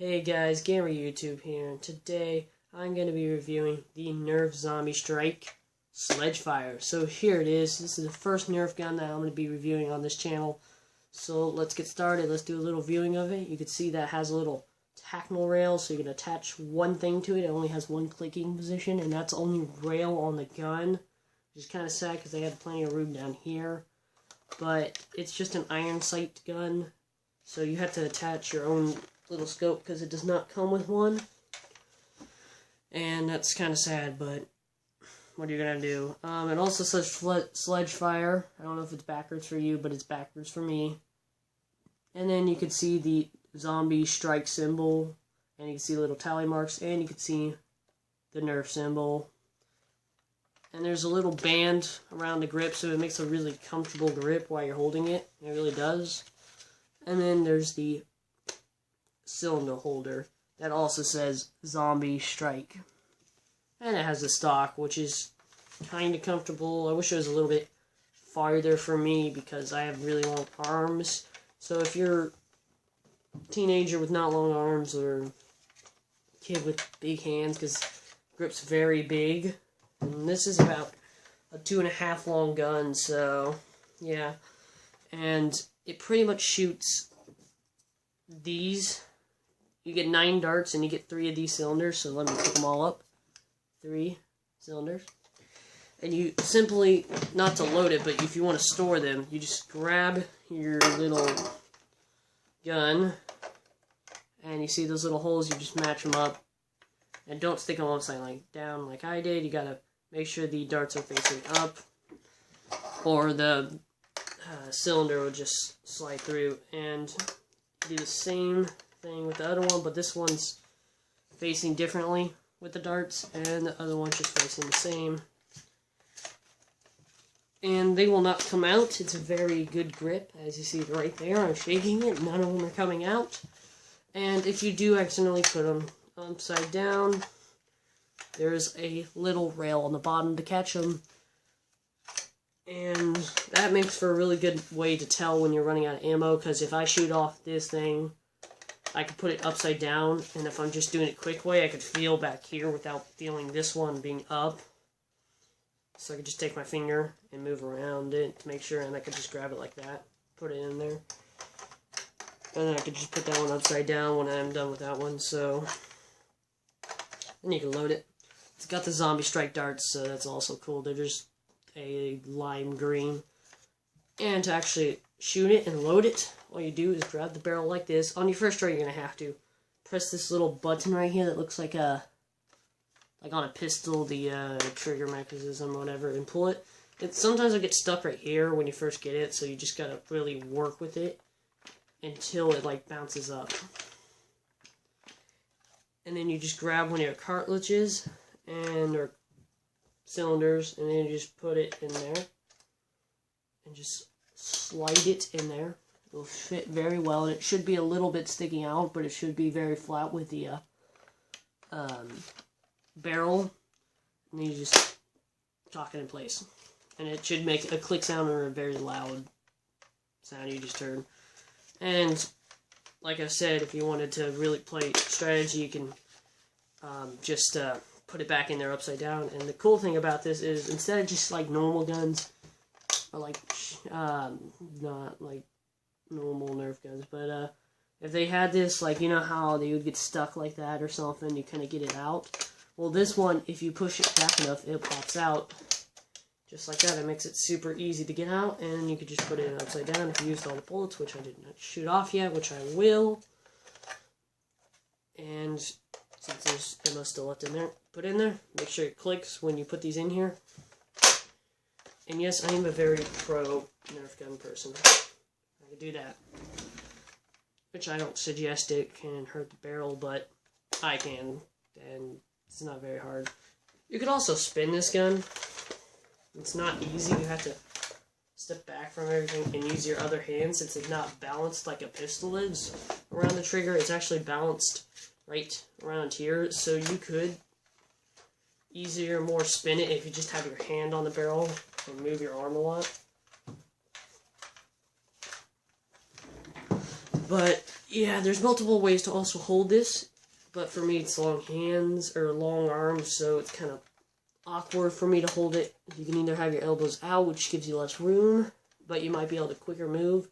Hey guys, Gamer YouTube here, and today I'm going to be reviewing the Nerf Zombie Strike Sledge Fire. So here it is. This is the first Nerf gun that I'm going to be reviewing on this channel. So let's get started. Let's do a little viewing of it. You can see that it has a little tackle rail, so you can attach one thing to it. It only has one clicking position, and that's the only rail on the gun, which is kind of sad because they had plenty of room down here. But it's just an iron sight gun, so you have to attach your own little scope because it does not come with one, and that's kind of sad, but what are you gonna do? It also says sledge fire. I don't know if it's backwards for you, but it's backwards for me. And then you can see the zombie strike symbol, and you can see little tally marks, and you can see the Nerf symbol. And there's a little band around the grip, so it makes a really comfortable grip while you're holding it. It really does. And then there's the cylinder holder that also says Zombie Strike. And it has the stock, which is kind of comfortable. I wish it was a little bit farther for me because I have really long arms. So if you're a teenager with not long arms or a kid with big hands, because grip's very big. And this is about a 2.5 long gun, so yeah. And it pretty much shoots these. You get 9 darts and you get 3 of these cylinders, so let me pick them all up. 3 cylinders. And you simply, not to load it, but if you want to store them, you just grab your little gun, and you see those little holes, you just match them up. And don't stick them upside down like I did. You gotta make sure the darts are facing up, or the cylinder will just slide through. And do the same thing with the other one, but this one's facing differently with the darts, and the other one's just facing the same. And they will not come out. It's a very good grip, as you see right there. I'm shaking it. None of them are coming out. And if you do accidentally put them upside down, there's a little rail on the bottom to catch them. And that makes for a really good way to tell when you're running out of ammo, because if I shoot off this thing, I could put it upside down, and if I'm just doing it quick way, I could feel back here without feeling this one being up. So I could just take my finger and move around it to make sure, and I could just grab it like that, put it in there. And then I could just put that one upside down when I'm done with that one, so then you can load it. It's got the Zombie Strike darts, so that's also cool. They're just a lime green. And to actually shoot it and load it, all you do is grab the barrel like this. On your first try, you're going to have to press this little button right here that looks like on a pistol, the trigger mechanism or whatever, and pull it. Sometimes it'll get stuck right here when you first get it, so you just got to really work with it until it like bounces up. And then you just grab one of your cartridges or cylinders, and then you just put it in there and just slide it in there. It'll fit very well, and it should be a little bit sticking out, but it should be very flat with the barrel. And then you just lock it in place, and it should make a click sound or a very loud sound you just heard. And like I said, if you wanted to really play strategy, you can just put it back in there upside down. And the cool thing about this is, instead of just like normal guns, or like not like normal Nerf guns, but if they had this, like, you know how they would get stuck like that or something, you kind of get it out. Well, this one, if you push it back enough, it pops out just like that. It makes it super easy to get out, and you could just put it upside down if you used all the bullets, which I did not shoot off yet, which I will. And since there's ammo still left in there, put in there. Make sure it clicks when you put these in here. And yes, I am a very pro Nerf gun person. I can do that. Which I don't suggest it can hurt the barrel, but I can. And it's not very hard. You could also spin this gun. It's not easy. You have to step back from everything and use your other hand, since it's not balanced like a pistol is around the trigger. It's actually balanced right around here, so you could easier more spin it if you just have your hand on the barrel and move your arm a lot. But yeah, there's multiple ways to also hold this. But for me, it's long hands or long arms, so it's kind of awkward for me to hold it. You can either have your elbows out, which gives you less room, but you might be able to quicker move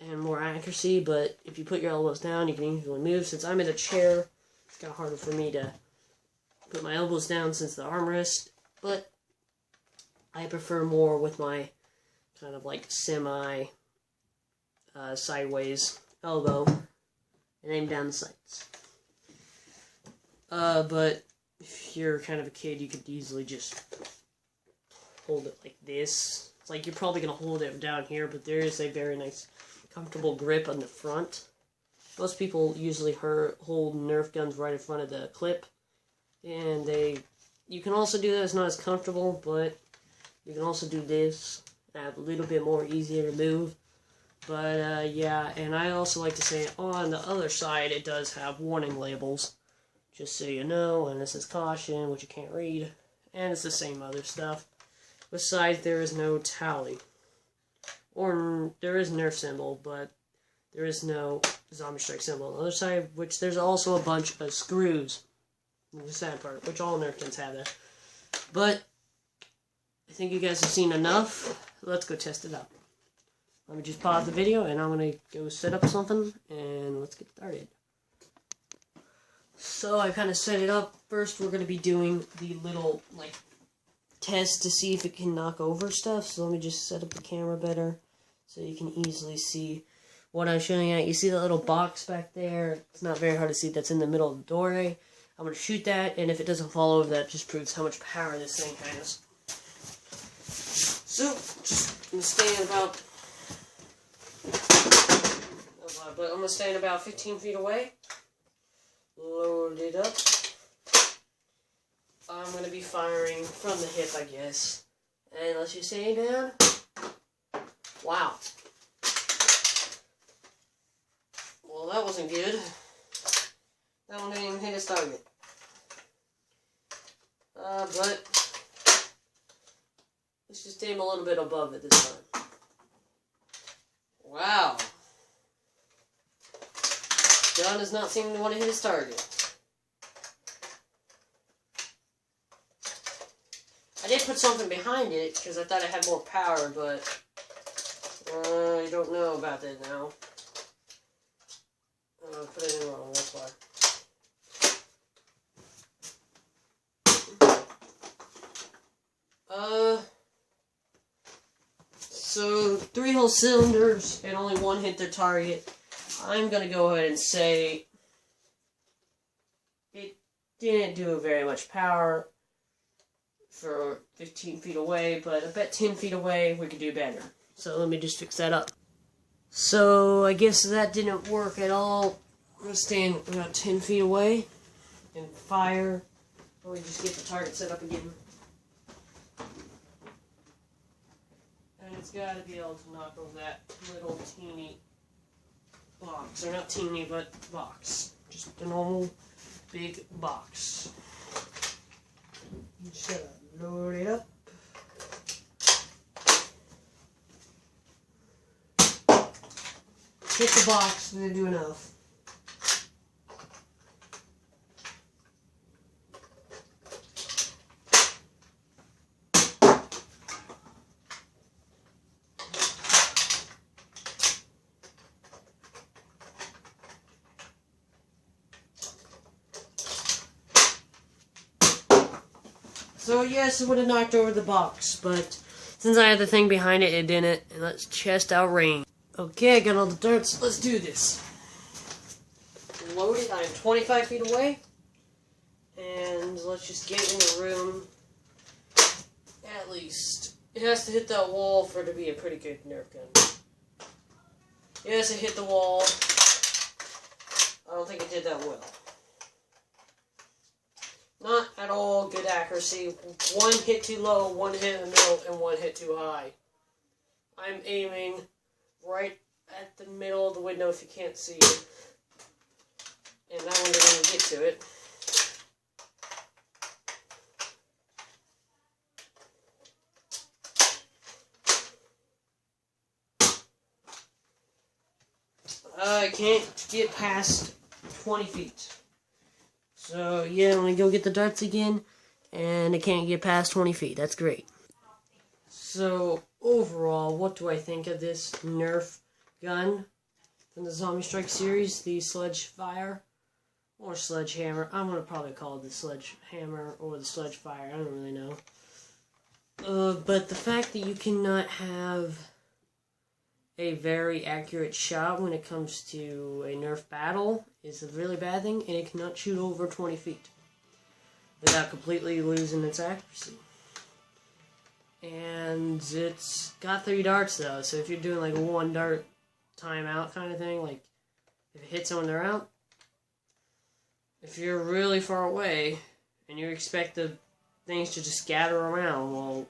and more accuracy. But if you put your elbows down, you can easily move. Since I'm in a chair, it's kind of harder for me to put my elbows down since the armrest. But I prefer more with my kind of like semi sideways elbow and aim down the sights. But if you're kind of a kid, you could easily just hold it like this. It's like you're probably going to hold it down here, but there is a very nice, comfortable grip on the front. Most people usually hold Nerf guns right in front of the clip, and you can also do that. It's not as comfortable, but you can also do this. A little bit more easier to move. But, yeah, and I also like to say on the other side, it does have warning labels. Just so you know, and this is caution, which you can't read. And it's the same other stuff. Besides, there is no tally. Or, there is Nerf symbol, but there is no Zombie Strike symbol on the other side, which there's also a bunch of screws. The sad part, which all Nerf guns have that. But, I think you guys have seen enough. Let's go test it out. Let me just pause the video, and I'm going to go set up something, and let's get started. So I kind of set it up. First, we're going to be doing the little, like, test to see if it can knock over stuff. So let me just set up the camera better so you can easily see what I'm showing you. You see that little box back there? It's not very hard to see. That's in the middle of the doorway. I'm going to shoot that, and if it doesn't fall over, that just proves how much power this thing has. So, just going to stand about... But I'm going to stand about 15 feet away. Load it up. I'm going to be firing from the hip, I guess. And let's just say down. Wow. Well, that wasn't good. That one didn't even hit its target. But let's just aim a little bit above it this time. Wow. Gun does not seem to want to hit his target. I did put something behind it because I thought it had more power, but I don't know about that now. I put it in wrong, that's why. So 3-hole cylinders and only one hit their target. I'm going to go ahead and say it didn't do very much power for 15 feet away, but I bet 10 feet away we could do better. So let me just fix that up. So I guess that didn't work at all. I'm going to stand about 10 feet away and fire. Let me just get the target set up again. And it's got to be able to knock over that little teeny box, or not teeny, but box. Just a normal big box. Just gotta load it up. Hit the box, and then do enough. So yes, it would have knocked over the box, but since I had the thing behind it, it didn't. And let's test out range. Okay, I got all the darts. Let's do this. Load it. I'm 25 feet away. And let's just get in the room. At least. It has to hit that wall for it to be a pretty good Nerf gun. Yes, it hit the wall. I don't think it did that well. Not at all good accuracy. One hit too low, one hit in the middle, and one hit too high. I'm aiming right at the middle of the window if you can't see it. And that one didn't even get to it. can't get past 20 feet. So, yeah, let me go get the darts again, and it can't get past 20 feet. That's great. So, overall, what do I think of this Nerf gun from the Zombie Strike series, the Sledge Fire, or Sledgehammer? I'm going to probably call it the Sledgehammer or the Sledge Fire. I don't really know. But the fact that you cannot have a very accurate shot when it comes to a Nerf battle is a really bad thing, and it cannot shoot over 20 feet without completely losing its accuracy. And it's got 3 darts though, so if you're doing like a 1 dart timeout kind of thing, like if it hits someone, they're out. If you're really far away and you expect the things to just scatter around, well,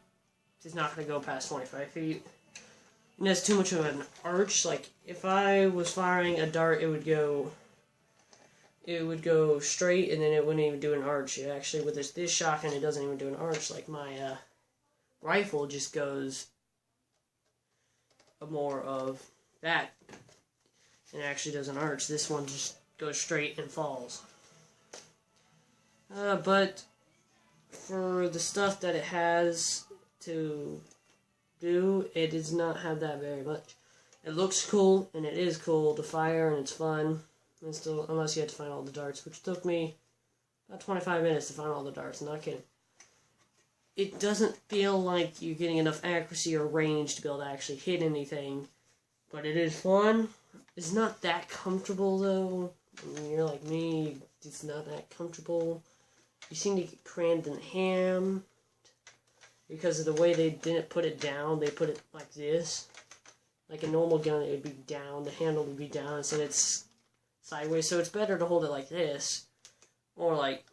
it's not going to go past 25 feet. And that's too much of an arch. Like, if I was firing a dart, it would go straight, and then it wouldn't even do an arch. It actually, with this shotgun, it doesn't even do an arch. Like, my rifle just goes more of that, and it actually does an arch. This one just goes straight and falls. But for the stuff that it has to do, it does not have that very much. It looks cool, and it is cool to fire, and it's fun. And still, unless you have to find all the darts, which took me about 25 minutes to find all the darts. I'm not kidding. It doesn't feel like you're getting enough accuracy or range to be able to actually hit anything, but it is fun. It's not that comfortable, though. I mean, you're like me, it's not that comfortable. You seem to get crammed in the ham because of the way they didn't put it down. They put it like this. Like a normal gun, it would be down. The handle would be down, so it's sideways. So it's better to hold it like this, or like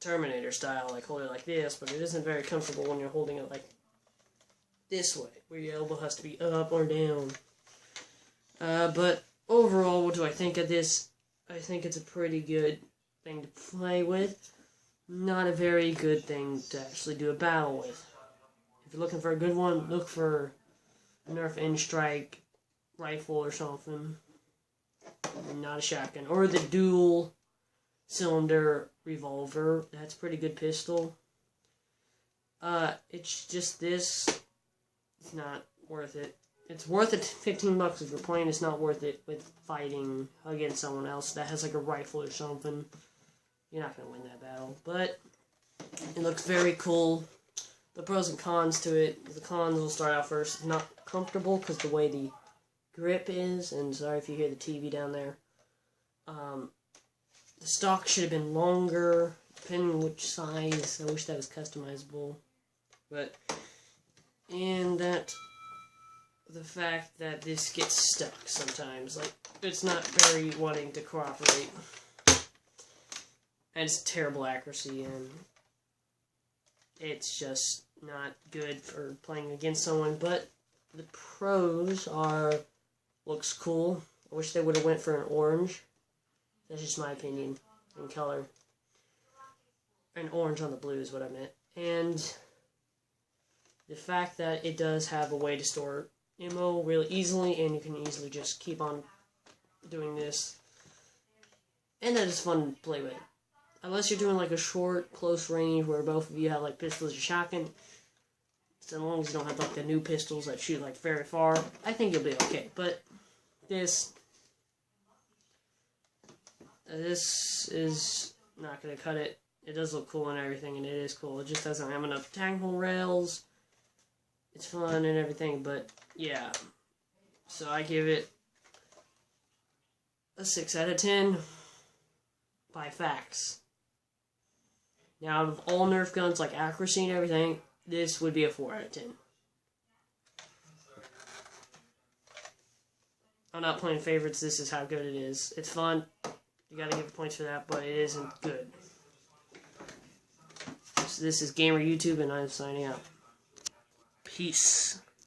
Terminator style, like hold it like this. But it isn't very comfortable when you're holding it like this way, where your elbow has to be up or down. But overall, what do I think of this? I think it's a pretty good thing to play with. Not a very good thing to actually do a battle with. If you're looking for a good one, look for a Nerf N-Strike rifle or something. Not a shotgun. Or the dual cylinder revolver. That's a pretty good pistol. It's just this. It's not worth it. It's worth it $15 if you're playing. It's not worth it with fighting against someone else that has like a rifle or something. You're not going to win that battle. But it looks very cool. The pros and cons to it. The cons will start out first. It's not comfortable because the way the grip is. And sorry if you hear the TV down there. The stock should have been longer, depending on which size. I wish that was customizable. But, and that, the fact that this gets stuck sometimes. Like, it's not very wanting to cooperate. And it's terrible accuracy, and it's just not good for playing against someone. But the pros are, looks cool. I wish they would have went for an orange. That's just my opinion in color. An orange on the blue is what I meant. And the fact that it does have a way to store ammo really easily, and you can easily just keep on doing this. And that is fun to play with. Unless you're doing like a short, close range where both of you have like pistols or shotgun. So long as you don't have like the new pistols that shoot like very far, I think you'll be okay. But this is not going to cut it. It does look cool and everything, and it is cool. It just doesn't have enough tactical rails. It's fun and everything, but yeah. So I give it a 6 out of 10 by facts. Now, out of all Nerf guns, like accuracy and everything, this would be a 4 out of 10. I'm not playing favorites. This is how good it is. It's fun. You gotta give it points for that, but it isn't good. So this is Gamer YouTube, and I'm signing out. Peace.